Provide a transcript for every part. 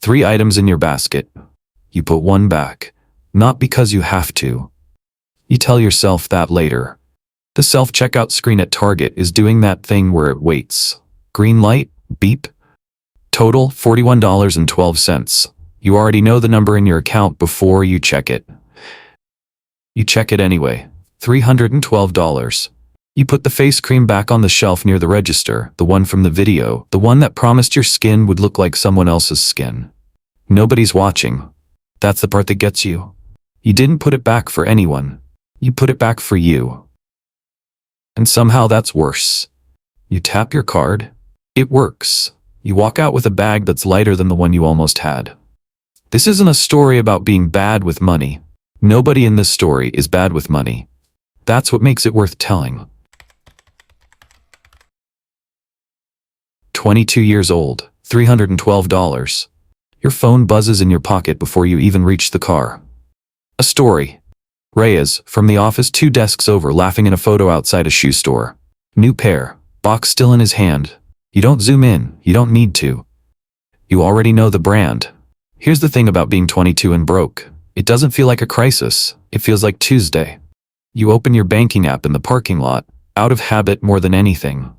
3 items in your basket. You put one back. Not because you have to. You tell yourself that later. The self-checkout screen at Target is doing that thing where it waits. Green light, beep. Total, $41.12. You already know the number in your account before you check it. You check it anyway. $312. You put the face cream back on the shelf near the register, the one from the video, the one that promised your skin would look like someone else's skin. Nobody's watching. That's the part that gets you. You didn't put it back for anyone. You put it back for you. And somehow that's worse. You tap your card. It works. You walk out with a bag that's lighter than the one you almost had. This isn't a story about being bad with money. Nobody in this story is bad with money. That's what makes it worth telling. 22 years old, $312. Your phone buzzes in your pocket before you even reach the car. A story. Reyes, from the office 2 desks over, laughing in a photo outside a shoe store. New pair, box still in his hand. You don't zoom in, you don't need to. You already know the brand. Here's the thing about being 22 and broke. It doesn't feel like a crisis, it feels like Tuesday. You open your banking app in the parking lot, out of habit more than anything.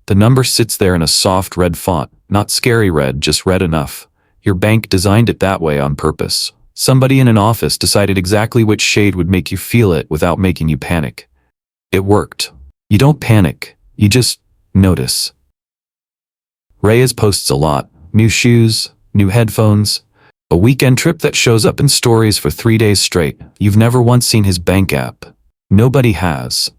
The number sits there in a soft red font, not scary red, just red enough. Your bank designed it that way on purpose. Somebody in an office decided exactly which shade would make you feel it without making you panic. It worked. You don't panic, you just notice. Reyes posts a lot. New shoes, new headphones, a weekend trip that shows up in stories for 3 days straight. You've never once seen his bank app. Nobody has.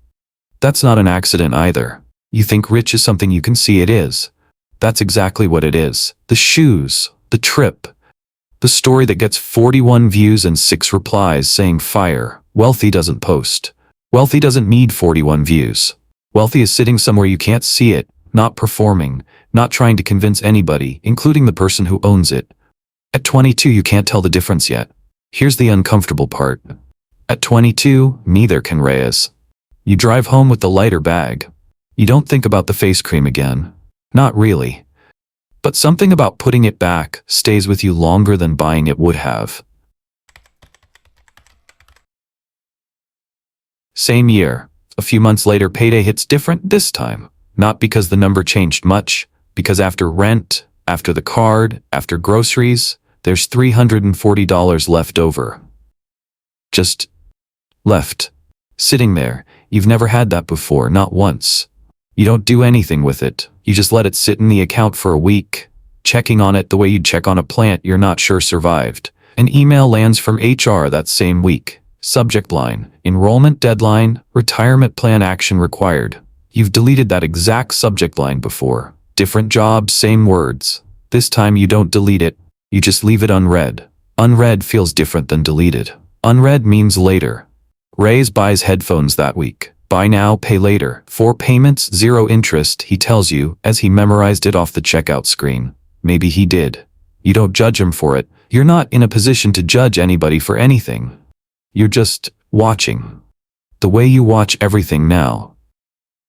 That's not an accident either. You think rich is something you can see. It is. That's exactly what it is. The shoes, the trip. The story that gets 41 views and 6 replies saying fire. Wealthy doesn't post. Wealthy doesn't need 41 views. Wealthy is sitting somewhere you can't see it, not performing, not trying to convince anybody, including the person who owns it. At 22, you can't tell the difference yet. Here's the uncomfortable part. At 22, neither can Reyes. You drive home with the lighter bag. You don't think about the face cream again. Not really. But something about putting it back stays with you longer than buying it would have. Same year. A few months later, payday hits different this time. Not because the number changed much, because after rent, after the card, after groceries, there's $340 left over. Just left. Sitting there. You've never had that before, not once. You don't do anything with it. You just let it sit in the account for a week, checking on it the way you'd check on a plant you're not sure survived. An email lands from HR that same week. Subject line, enrollment deadline, retirement plan action required. You've deleted that exact subject line before. Different job, same words. This time you don't delete it, you just leave it unread. Unread feels different than deleted. Unread means later. Reyes buys headphones that week. Buy now, pay later. 4 payments, 0 interest, he tells you, as he memorized it off the checkout screen. Maybe he did. You don't judge him for it. You're not in a position to judge anybody for anything. You're just watching. The way you watch everything now.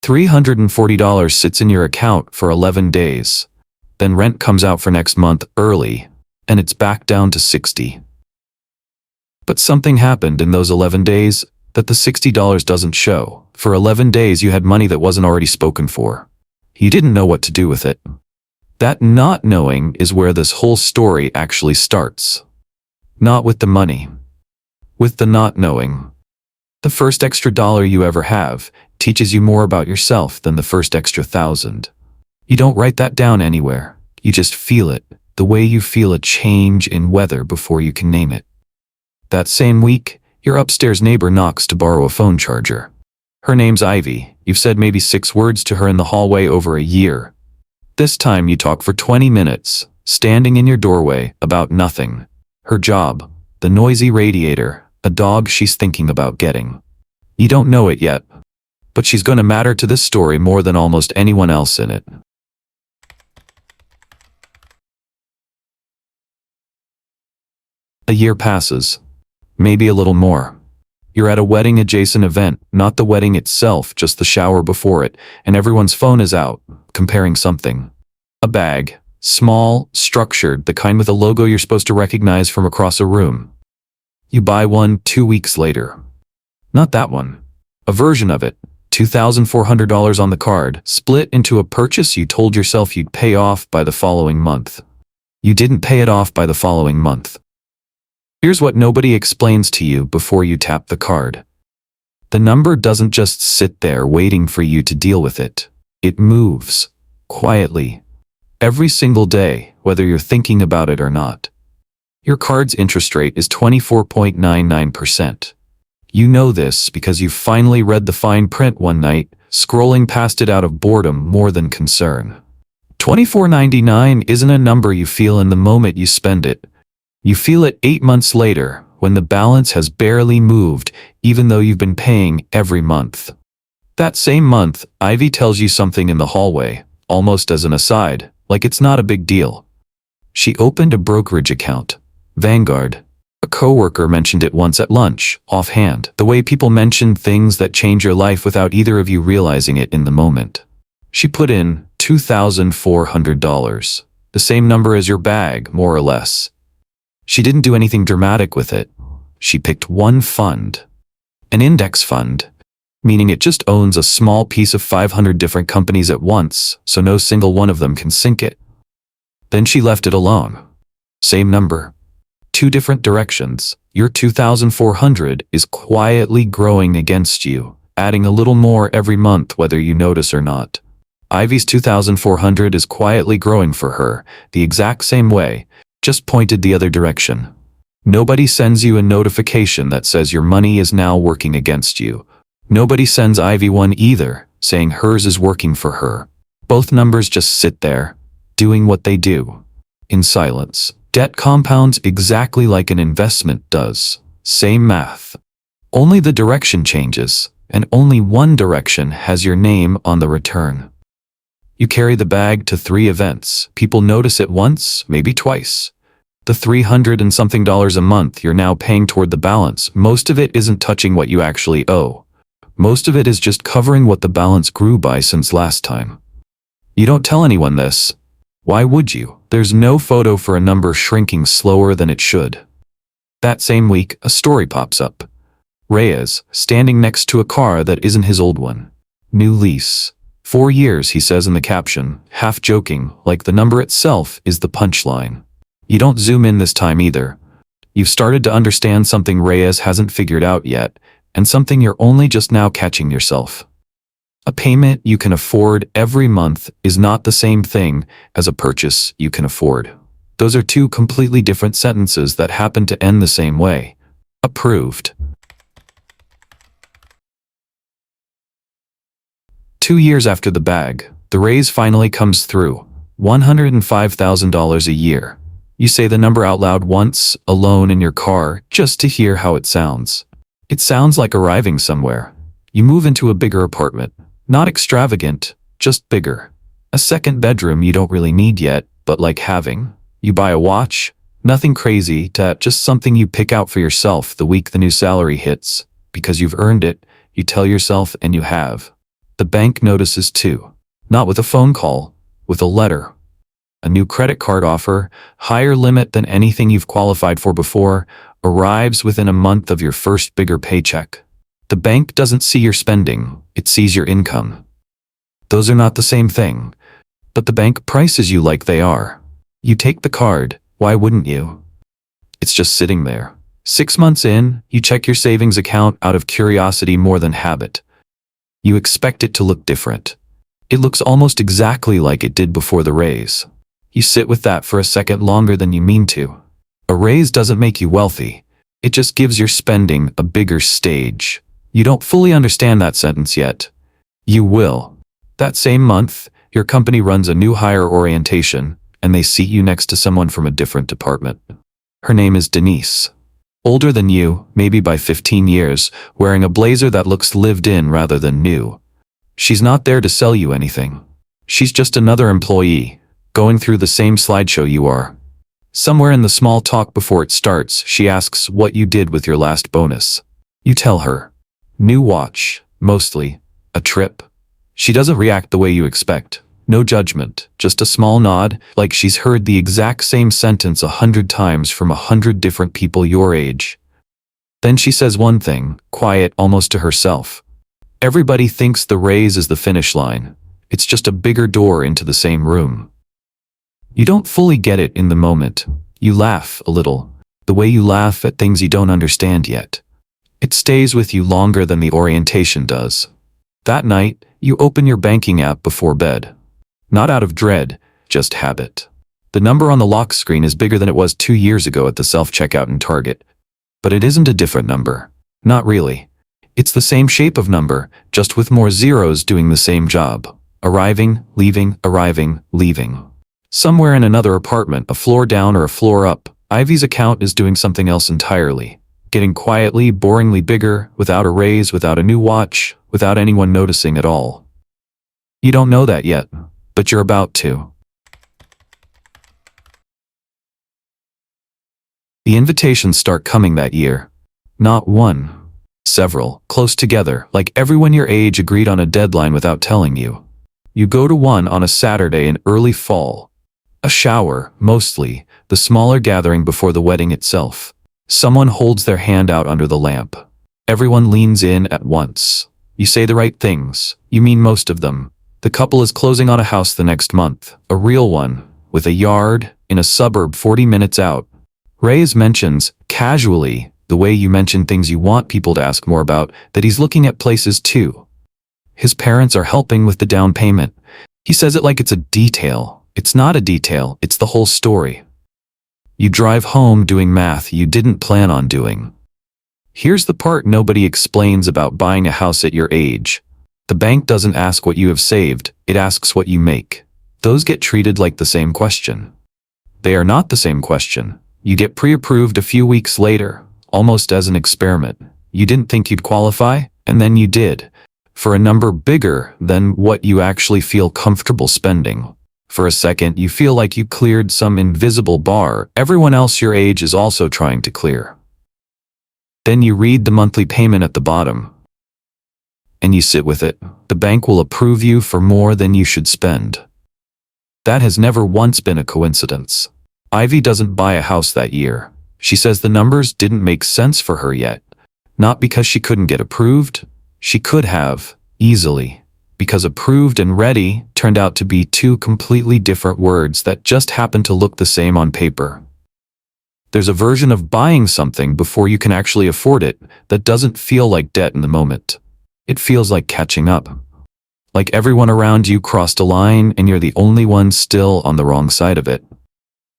$340 sits in your account for 11 days. Then rent comes out for next month early, and it's back down to $60. But something happened in those 11 days that the $60 doesn't show. For 11 days you had money that wasn't already spoken for. You didn't know what to do with it. That not knowing is where this whole story actually starts. Not with the money. With the not knowing. The first extra dollar you ever have teaches you more about yourself than the first extra 1,000. You don't write that down anywhere. You just feel it, the way you feel a change in weather before you can name it. That same week, your upstairs neighbor knocks to borrow a phone charger. Her name's Ivy. You've said maybe 6 words to her in the hallway over a year. This time you talk for 20 minutes, standing in your doorway, about nothing. Her job, the noisy radiator, a dog she's thinking about getting. You don't know it yet, but she's gonna matter to this story more than almost anyone else in it. A year passes. Maybe a little more. You're at a wedding-adjacent event, not the wedding itself, just the shower before it, and everyone's phone is out, comparing something. A bag. Small, structured, the kind with a logo you're supposed to recognize from across a room. You buy one 2 weeks later. Not that one. A version of it, $2,400 on the card, split into a purchase you told yourself you'd pay off by the following month. You didn't pay it off by the following month. Here's what nobody explains to you before you tap the card. The number doesn't just sit there waiting for you to deal with it. It moves, quietly, every single day, whether you're thinking about it or not. Your card's interest rate is 24.99%. You know this because you finally read the fine print one night, scrolling past it out of boredom more than concern. $24.99 isn't a number you feel in the moment you spend it. You feel it 8 months later, when the balance has barely moved, even though you've been paying every month. That same month, Ivy tells you something in the hallway, almost as an aside, like it's not a big deal. She opened a brokerage account. Vanguard. A coworker mentioned it once at lunch, offhand, the way people mention things that change your life without either of you realizing it in the moment. She put in $2,400, the same number as your bag, more or less. She didn't do anything dramatic with it. She picked one fund. An index fund, meaning it just owns a small piece of 500 different companies at once, so no single one of them can sink it. Then she left it alone. Same number. 2 different directions. Your 2,400 is quietly growing against you, adding a little more every month whether you notice or not. Ivy's 2,400 is quietly growing for her, the exact same way, just pointed the other direction. Nobody sends you a notification that says your money is now working against you. Nobody sends Ivy one either, saying hers is working for her. Both numbers just sit there, doing what they do, in silence. Debt compounds exactly like an investment does. Same math. Only the direction changes, and only one direction has your name on the return. You carry the bag to 3 events. People notice it once, maybe twice. The $300 and something a month you're now paying toward the balance, most of it isn't touching what you actually owe. Most of it is just covering what the balance grew by since last time. You don't tell anyone this. Why would you? There's no photo for a number shrinking slower than it should. That same week, a story pops up. Reyes, standing next to a car that isn't his old one. New lease. 4 years, he says in the caption, half joking, like the number itself is the punchline. You don't zoom in this time either. You've started to understand something Reyes hasn't figured out yet, and something you're only just now catching yourself. A payment you can afford every month is not the same thing as a purchase you can afford. Those are 2 completely different sentences that happen to end the same way. Approved. 2 years after the bag, the raise finally comes through. $105,000 a year. You say the number out loud once, alone in your car, just to hear how it sounds. It sounds like arriving somewhere. You move into a bigger apartment. Not extravagant, just bigger. A second bedroom you don't really need yet, but like having. You buy a watch, nothing crazy, just something you pick out for yourself the week the new salary hits. Because you've earned it, you tell yourself, and you have. The bank notices too. Not with a phone call, with a letter. A new credit card offer, higher limit than anything you've qualified for before, arrives within a month of your first bigger paycheck. The bank doesn't see your spending, it sees your income. Those are not the same thing. But the bank prices you like they are. You take the card, why wouldn't you? It's just sitting there. 6 months in, you check your savings account out of curiosity more than habit. You expect it to look different. It looks almost exactly like it did before the raise. You sit with that for a second longer than you mean to. A raise doesn't make you wealthy. It just gives your spending a bigger stage. You don't fully understand that sentence yet. You will. That same month, your company runs a new hire orientation, and they seat you next to someone from a different department. Her name is Denise. Older than you, maybe by 15 years, wearing a blazer that looks lived in rather than new. She's not there to sell you anything. She's just another employee, going through the same slideshow you are. Somewhere in the small talk before it starts, she asks what you did with your last bonus. You tell her. New watch, mostly. A trip. She doesn't react the way you expect. No judgment, just a small nod, like she's heard the exact same sentence 100 times from 100 different people your age. Then she says one thing, quiet almost to herself. Everybody thinks the Reyes is the finish line. It's just a bigger door into the same room. You don't fully get it in the moment. You laugh a little, the way you laugh at things you don't understand yet. It stays with you longer than the orientation does. That night, you open your banking app before bed. Not out of dread, just habit. The number on the lock screen is bigger than it was 2 years ago at the self-checkout in Target. But it isn't a different number. Not really. It's the same shape of number, just with more zeros doing the same job. Arriving, leaving. Somewhere in another apartment, a floor down or a floor up, Ivy's account is doing something else entirely. Getting quietly, boringly bigger, without a raise, without a new watch, without anyone noticing at all. You don't know that yet, but you're about to. The invitations start coming that year. Not one. Several, close together, like everyone your age agreed on a deadline without telling you. You go to one on a Saturday in early fall. A shower, mostly, the smaller gathering before the wedding itself. Someone holds their hand out under the lamp. Everyone leans in at once. You say the right things. You mean most of them. The couple is closing on a house the next month, a real one, with a yard, in a suburb 40 minutes out. Reyes mentions, casually, the way you mention things you want people to ask more about, that he's looking at places too. His parents are helping with the down payment. He says it like it's a detail. It's not a detail, it's the whole story. You drive home doing math you didn't plan on doing. Here's the part nobody explains about buying a house at your age. The bank doesn't ask what you have saved, it asks what you make. Those get treated like the same question. They are not the same question. You get pre-approved a few weeks later, almost as an experiment. You didn't think you'd qualify, and then you did. For a number bigger than what you actually feel comfortable spending. For a second, you feel like you cleared some invisible bar everyone else your age is also trying to clear. Then you read the monthly payment at the bottom. And you sit with it. The bank will approve you for more than you should spend. That has never once been a coincidence. Ivy doesn't buy a house that year. She says the numbers didn't make sense for her yet. Not because she couldn't get approved. She could have, easily. Because approved and ready turned out to be two completely different words that just happened to look the same on paper. There's a version of buying something before you can actually afford it that doesn't feel like debt in the moment. It feels like catching up. Like everyone around you crossed a line and you're the only one still on the wrong side of it.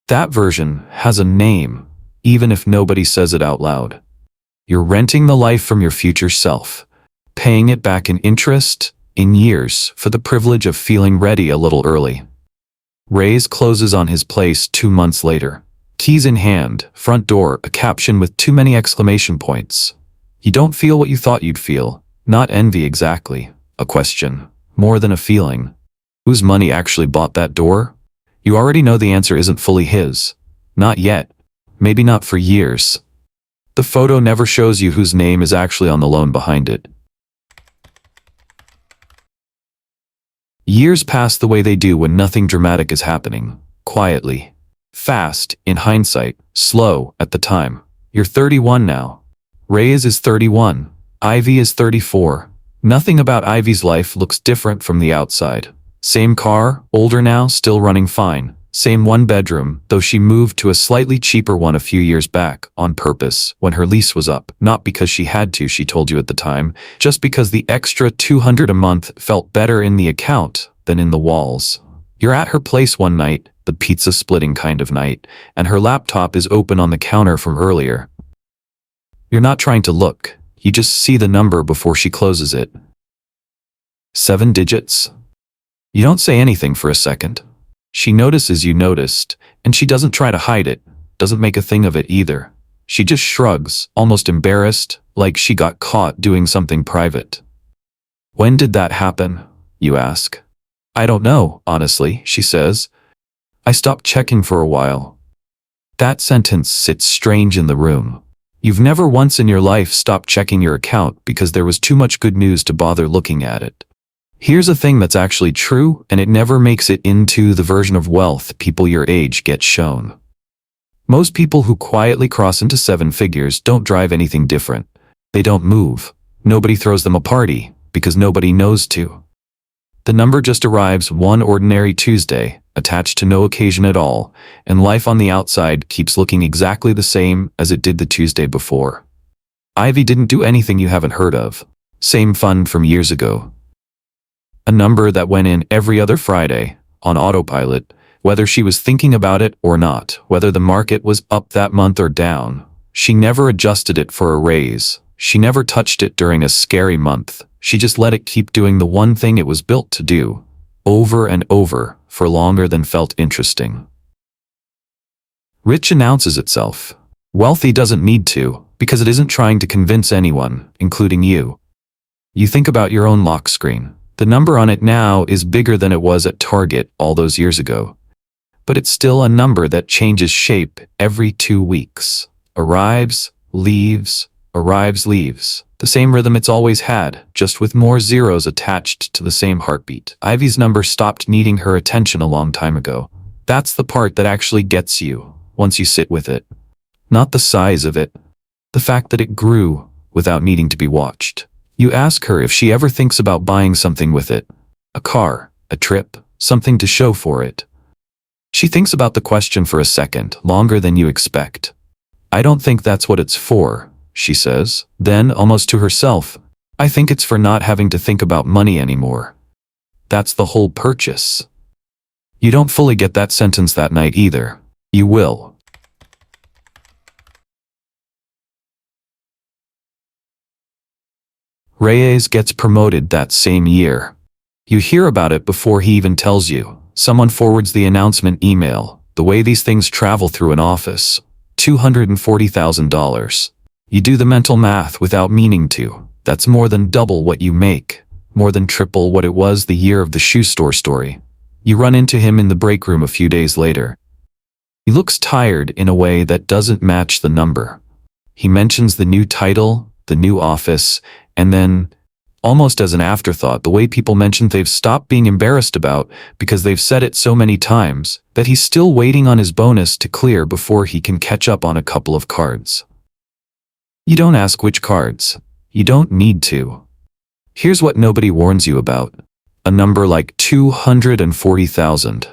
That version has a name, even if nobody says it out loud. You're renting the life from your future self, paying it back in interest, in years, for the privilege of feeling ready a little early. Reyes closes on his place 2 months later. Keys in hand, front door, a caption with too many exclamation points. You don't feel what you thought you'd feel. Not envy exactly. A question. More than a feeling. Whose money actually bought that door? You already know the answer isn't fully his. Not yet. Maybe not for years. The photo never shows you whose name is actually on the loan behind it. Years pass the way they do when nothing dramatic is happening. Quietly. Fast, in hindsight. Slow, at the time. You're 31 now. Reyes is 31. Ivy is 34. Nothing about Ivy's life looks different from the outside. Same car, older now, still running fine. Same one bedroom, though she moved to a slightly cheaper one a few years back, on purpose, when her lease was up. Not because she had to, she told you at the time, just because the extra $200 a month felt better in the account than in the walls. You're at her place one night, the pizza splitting kind of night, and her laptop is open on the counter from earlier. You're not trying to look, you just see the number before she closes it. 7 digits. You don't say anything for a second. She notices you noticed, and she doesn't try to hide it, doesn't make a thing of it either. She just shrugs, almost embarrassed, like she got caught doing something private. When did that happen? You ask. I don't know, honestly, she says. I stopped checking for a while. That sentence sits strange in the room. You've never once in your life stopped checking your account because there was too much good news to bother looking at it. Here's a thing that's actually true, and it never makes it into the version of wealth people your age get shown. Most people who quietly cross into seven figures don't drive anything different. They don't move. Nobody throws them a party, because nobody knows to. The number just arrives one ordinary Tuesday, attached to no occasion at all, and life on the outside keeps looking exactly the same as it did the Tuesday before. Ivy didn't do anything you haven't heard of. Same fun from years ago. A number that went in every other Friday, on autopilot, whether she was thinking about it or not, whether the market was up that month or down. She never adjusted it for a raise. She never touched it during a scary month. She just let it keep doing the one thing it was built to do, over and over, for longer than felt interesting. Rich announces itself. Wealthy doesn't need to, because it isn't trying to convince anyone, including you. You think about your own lock screen. The number on it now is bigger than it was at Target all those years ago. But it's still a number that changes shape every 2 weeks. Arrives, leaves, arrives, leaves. The same rhythm it's always had, just with more zeros attached to the same heartbeat. Ivy's number stopped needing her attention a long time ago. That's the part that actually gets you, once you sit with it. Not the size of it. The fact that it grew without needing to be watched. You ask her if she ever thinks about buying something with it. A car, a trip, something to show for it. She thinks about the question for a second, longer than you expect. I don't think that's what it's for, she says. Then, almost to herself, I think it's for not having to think about money anymore. That's the whole purchase. You don't fully get that sentence that night either. You will. Reyes gets promoted that same year. You hear about it before he even tells you. Someone forwards the announcement email. The way these things travel through an office. $240,000. You do the mental math without meaning to. That's more than double what you make. More than triple what it was the year of the shoe store story. You run into him in the break room a few days later. He looks tired in a way that doesn't match the number. He mentions the new title, the new office, and then, almost as an afterthought, the way people mention they've stopped being embarrassed about because they've said it so many times that he's still waiting on his bonus to clear before he can catch up on a couple of cards. You don't ask which cards. You don't need to. Here's what nobody warns you about. A number like 240,000.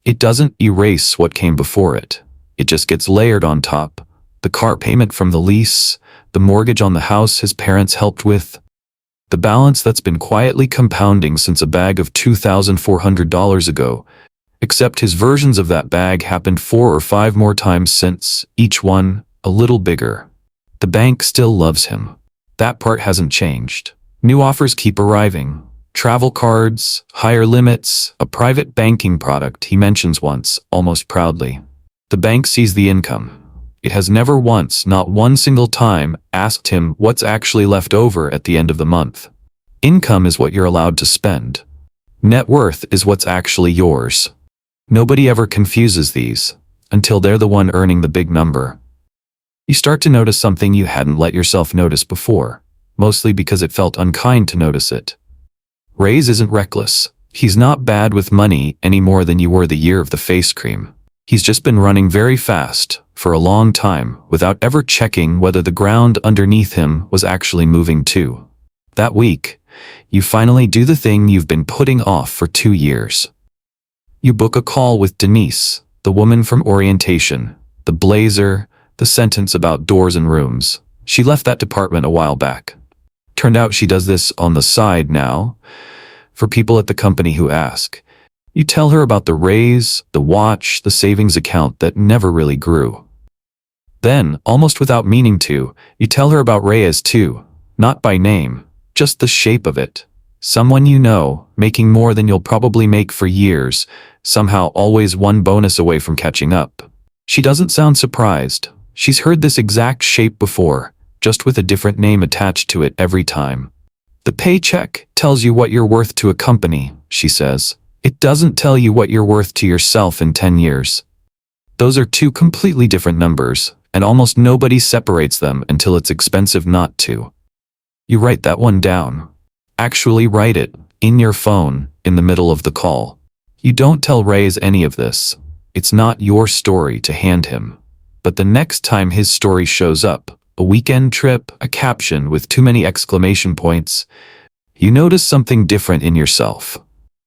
It doesn't erase what came before it. It just gets layered on top. The car payment from the lease, the mortgage on the house his parents helped with, the balance that's been quietly compounding since a bag of $2,400 ago, except his versions of that bag happened 4 or 5 more times since, each one a little bigger. The bank still loves him. That part hasn't changed. New offers keep arriving. Travel cards, higher limits, a private banking product he mentions once, almost proudly. The bank sees the income. It has never once, not one single time, asked him what's actually left over at the end of the month. Income is what you're allowed to spend. Net worth is what's actually yours. Nobody ever confuses these, until they're the one earning the big number. You start to notice something you hadn't let yourself notice before, mostly because it felt unkind to notice it. Reyes isn't reckless. He's not bad with money any more than you were the year of the face cream. He's just been running very fast, for a long time, without ever checking whether the ground underneath him was actually moving too. That week, you finally do the thing you've been putting off for 2 years. You book a call with Denise, the woman from orientation, the blazer, the sentence about doors and rooms. She left that department a while back. Turned out she does this on the side now, for people at the company who ask. You tell her about the raise, the watch, the savings account that never really grew. Then, almost without meaning to, you tell her about Reyes too, not by name, just the shape of it. Someone you know, making more than you'll probably make for years, somehow always one bonus away from catching up. She doesn't sound surprised. She's heard this exact shape before, just with a different name attached to it every time. The paycheck tells you what you're worth to a company, she says. It doesn't tell you what you're worth to yourself in 10 years. Those are 2 completely different numbers, and almost nobody separates them until it's expensive not to. You write that one down. Actually write it. in your phone, in the middle of the call. You don't tell Reyes any of this. It's not your story to hand him. But the next time his story shows up, a weekend trip, a caption with too many exclamation points, you notice something different in yourself.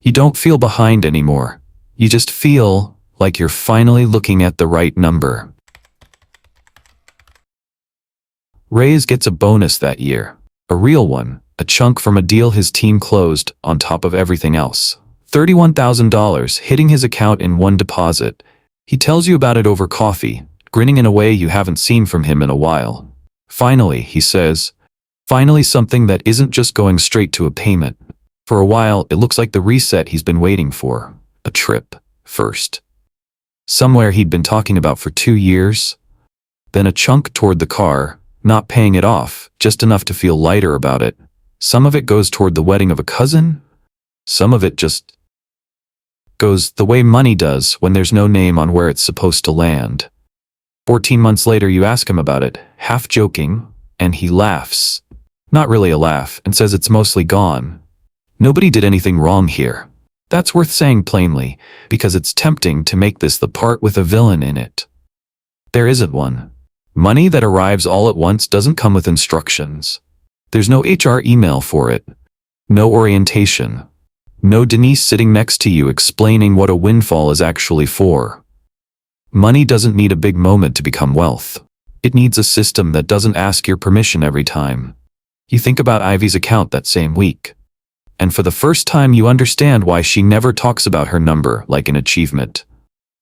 You don't feel behind anymore. You just feel like you're finally looking at the right number. Reyes gets a bonus that year. A real one, a chunk from a deal his team closed on top of everything else. $31,000 hitting his account in one deposit. He tells you about it over coffee, grinning in a way you haven't seen from him in a while. Finally, he says, finally something that isn't just going straight to a payment. For a while, it looks like the reset he's been waiting for. A trip, first. Somewhere he'd been talking about for 2 years. Then a chunk toward the car, not paying it off, just enough to feel lighter about it. Some of it goes toward the wedding of a cousin. Some of it just goes the way money does when there's no name on where it's supposed to land. 14 months later, you ask him about it, half joking, and he laughs. Not really a laugh, and says it's mostly gone. Nobody did anything wrong here. That's worth saying plainly, because it's tempting to make this the part with a villain in it. There isn't one. Money that arrives all at once doesn't come with instructions. There's no HR email for it. No orientation. No Denise sitting next to you explaining what a windfall is actually for. Money doesn't need a big moment to become wealth. It needs a system that doesn't ask your permission every time. You think about Ivy's account that same week. And for the first time you understand why she never talks about her number like an achievement.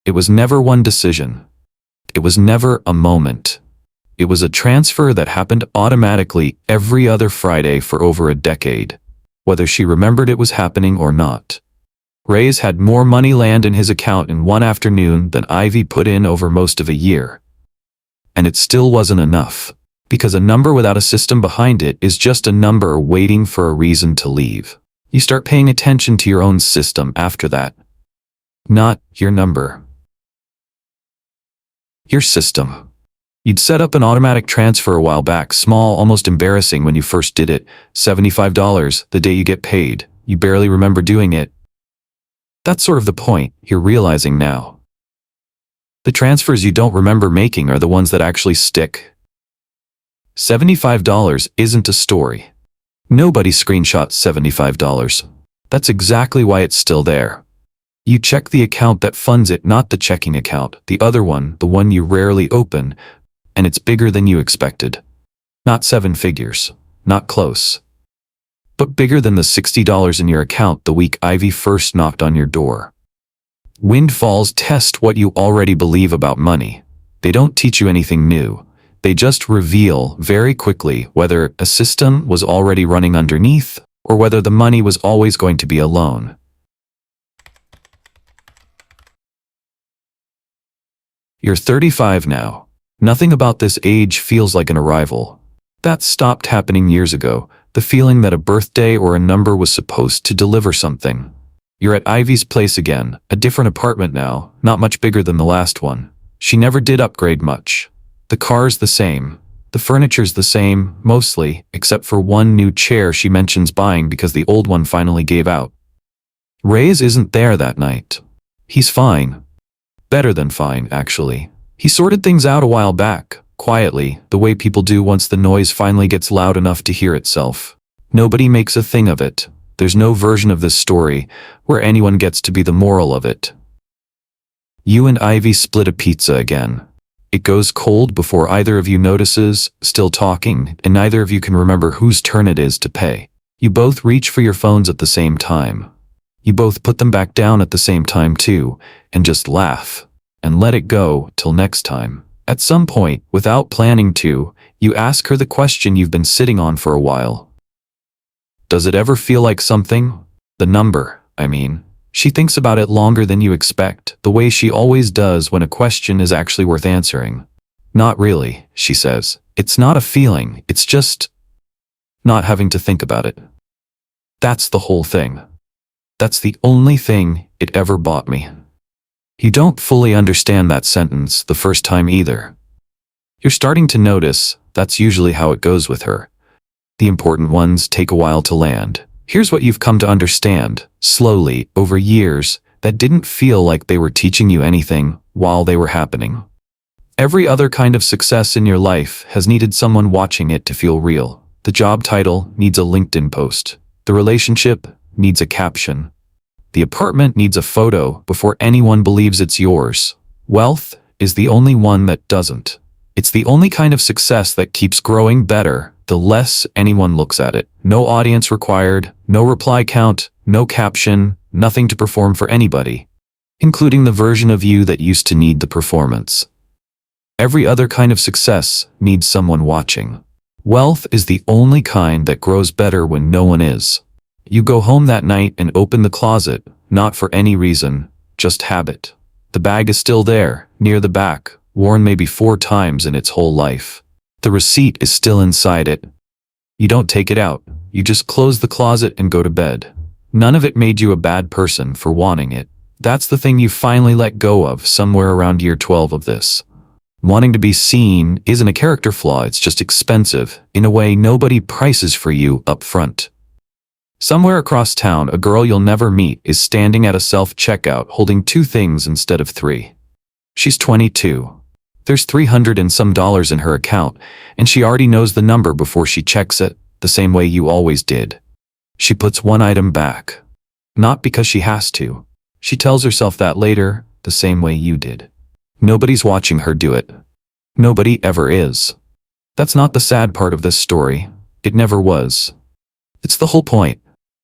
It was never one decision. It was never a moment. It was a transfer that happened automatically every other Friday for over a decade, whether she remembered it was happening or not. Reyes had more money land in his account in one afternoon than Ivy put in over most of a year. And it still wasn't enough, because a number without a system behind it is just a number waiting for a reason to leave. You start paying attention to your own system after that. Not your number. Your system. You'd set up an automatic transfer a while back, small, almost embarrassing when you first did it, $75 the day you get paid. You barely remember doing it. That's sort of the point you're realizing now. The transfers you don't remember making are the ones that actually stick. $75 isn't a story. Nobody screenshots $75. That's exactly why it's still there. You check the account that funds it, not the checking account, the other one, the one you rarely open, and it's bigger than you expected. Not 7 figures, not close. But bigger than the $60 in your account the week Ivy first knocked on your door. Windfalls test what you already believe about money. They don't teach you anything new. They just reveal very quickly whether a system was already running underneath or whether the money was always going to be a loan. You're 35 now. Nothing about this age feels like an arrival. That stopped happening years ago, the feeling that a birthday or a number was supposed to deliver something. You're at Ivy's place again, a different apartment now, not much bigger than the last one. She never did upgrade much. The car's the same. The furniture's the same, mostly, except for one new chair she mentions buying because the old one finally gave out. Reyes isn't there that night. He's fine. Better than fine, actually. He sorted things out a while back, quietly, the way people do once the noise finally gets loud enough to hear itself. Nobody makes a thing of it. There's no version of this story where anyone gets to be the moral of it. You and Ivy split a pizza again. It goes cold before either of you notices, still talking, and neither of you can remember whose turn it is to pay. You both reach for your phones at the same time. You both put them back down at the same time too, and just laugh, and let it go till next time. At some point, without planning to, you ask her the question you've been sitting on for a while. Does it ever feel like something? The number, I mean. She thinks about it longer than you expect, the way she always does when a question is actually worth answering. Not really, she says. It's not a feeling, it's just not having to think about it. That's the whole thing. That's the only thing it ever bought me. You don't fully understand that sentence the first time either. You're starting to notice that's usually how it goes with her. The important ones take a while to land. Here's what you've come to understand, slowly, over years, that didn't feel like they were teaching you anything while they were happening. Every other kind of success in your life has needed someone watching it to feel real. The job title needs a LinkedIn post. The relationship needs a caption. The apartment needs a photo before anyone believes it's yours. Wealth is the only one that doesn't. It's the only kind of success that keeps growing better the less anyone looks at it. No audience required, no reply count, no caption, nothing to perform for anybody, including the version of you that used to need the performance. Every other kind of success needs someone watching. Wealth is the only kind that grows better when no one is. You go home that night and open the closet, not for any reason, just habit. The bag is still there, near the back, worn maybe 4 times in its whole life. The receipt is still inside it. You don't take it out, you just close the closet and go to bed. None of it made you a bad person for wanting it. That's the thing you finally let go of somewhere around year 12 of this. Wanting to be seen isn't a character flaw, it's just expensive, in a way nobody prices for you up front. Somewhere across town, a girl you'll never meet is standing at a self-checkout holding 2 things instead of 3. She's 22. There's $300 and some in her account, and she already knows the number before she checks it, the same way you always did. She puts 1 item back. Not because she has to. She tells herself that later, the same way you did. Nobody's watching her do it. Nobody ever is. That's not the sad part of this story. It never was. It's the whole point.